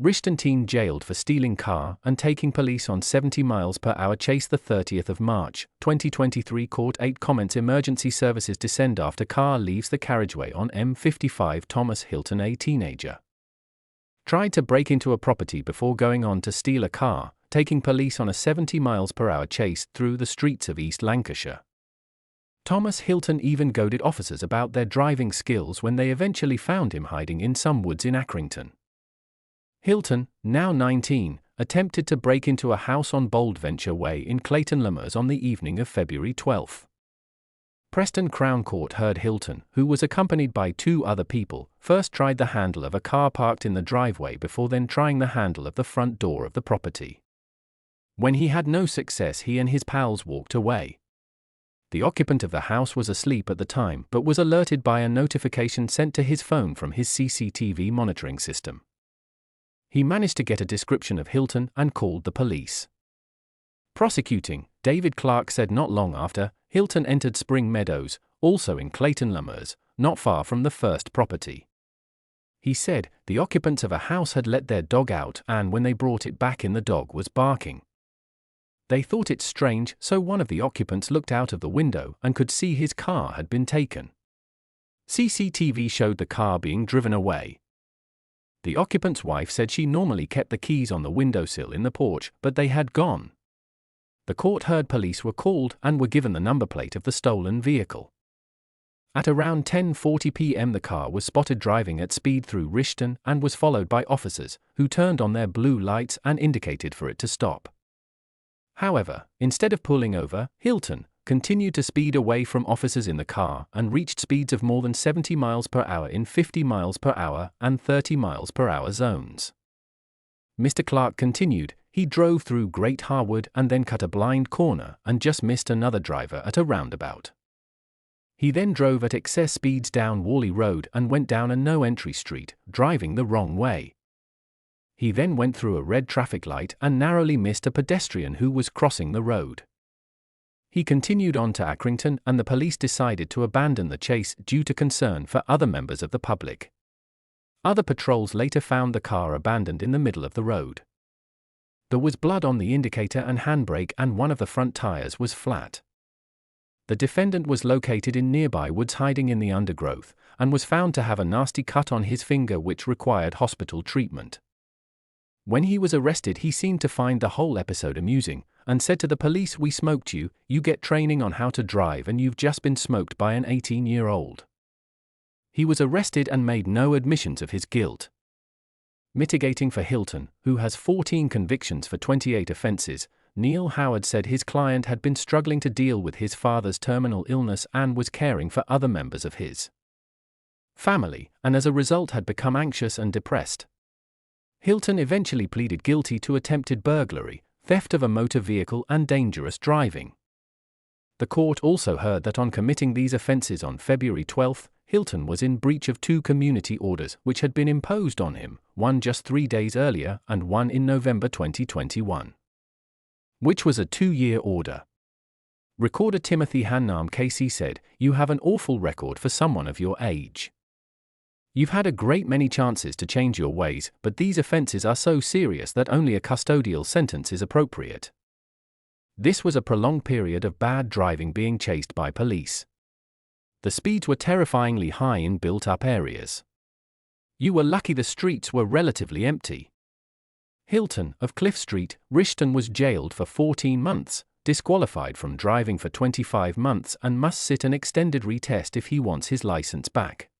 Rishton teen jailed for stealing car and taking police on 70 miles per hour chase. The 30th of March, 2023 court 8 comments emergency services descend after car leaves the carriageway on M55. Thomas Hilton, a teenager, tried to break into a property before going on to steal a car, taking police on a 70 miles per hour chase through the streets of East Lancashire. Thomas Hilton even goaded officers about their driving skills when they eventually found him hiding in some woods in Accrington. Hilton, now 19, attempted to break into a house on Boldventure Way in Clayton-le-Mers on the evening of February 12. Preston Crown Court heard Hilton, who was accompanied by 2 other people, first tried the handle of a car parked in the driveway before then trying the handle of the front door of the property. When he had no success, he and his pals walked away. The occupant of the house was asleep at the time but was alerted by a notification sent to his phone from his CCTV monitoring system. He managed to get a description of Hilton and called the police. Prosecuting, David Clark said not long after, Hilton entered Spring Meadows, also in Clayton-le-Mers, not far from the first property. He said, the occupants of a house had let their dog out and when they brought it back in the dog was barking. They thought it strange, so one of the occupants looked out of the window and could see his car had been taken. CCTV showed the car being driven away. The occupant's wife said she normally kept the keys on the windowsill in the porch, but they had gone. The court heard police were called and were given the number plate of the stolen vehicle. At around 10:40 p.m. the car was spotted driving at speed through Rishton and was followed by officers, who turned on their blue lights and indicated for it to stop. However, instead of pulling over, Hilton continued to speed away from officers in the car and reached speeds of more than 70 miles per hour in 50 miles per hour and 30 miles per hour zones. Mr. Clark continued, he drove through Great Harwood and then cut a blind corner and just missed another driver at a roundabout. He then drove at excess speeds down Worley Road and went down a no-entry street, driving the wrong way. He then went through a red traffic light and narrowly missed a pedestrian who was crossing the road. He continued on to Accrington and the police decided to abandon the chase due to concern for other members of the public. Other patrols later found the car abandoned in the middle of the road. There was blood on the indicator and handbrake and one of the front tires was flat. The defendant was located in nearby woods hiding in the undergrowth and was found to have a nasty cut on his finger which required hospital treatment. When he was arrested, he seemed to find the whole episode amusing and said to the police, "We smoked you, you get training on how to drive and you've just been smoked by an 18-year-old. He was arrested and made no admissions of his guilt. Mitigating for Hilton, who has 14 convictions for 28 offences, Neil Howard said his client had been struggling to deal with his father's terminal illness and was caring for other members of his family, and as a result had become anxious and depressed. Hilton eventually pleaded guilty to attempted burglary, theft of a motor vehicle and dangerous driving. The court also heard that on committing these offences on February 12, Hilton was in breach of 2 community orders which had been imposed on him, one just 3 days earlier and one in November 2021, which was a 2-year order. Recorder Timothy Hannam KC said, "You have an awful record for someone of your age. You've had a great many chances to change your ways, but these offences are so serious that only a custodial sentence is appropriate. This was a prolonged period of bad driving being chased by police. The speeds were terrifyingly high in built-up areas. You were lucky the streets were relatively empty." Hilton, of Cliff Street, Rishton, was jailed for 14 months, disqualified from driving for 25 months and must sit an extended retest if he wants his licence back.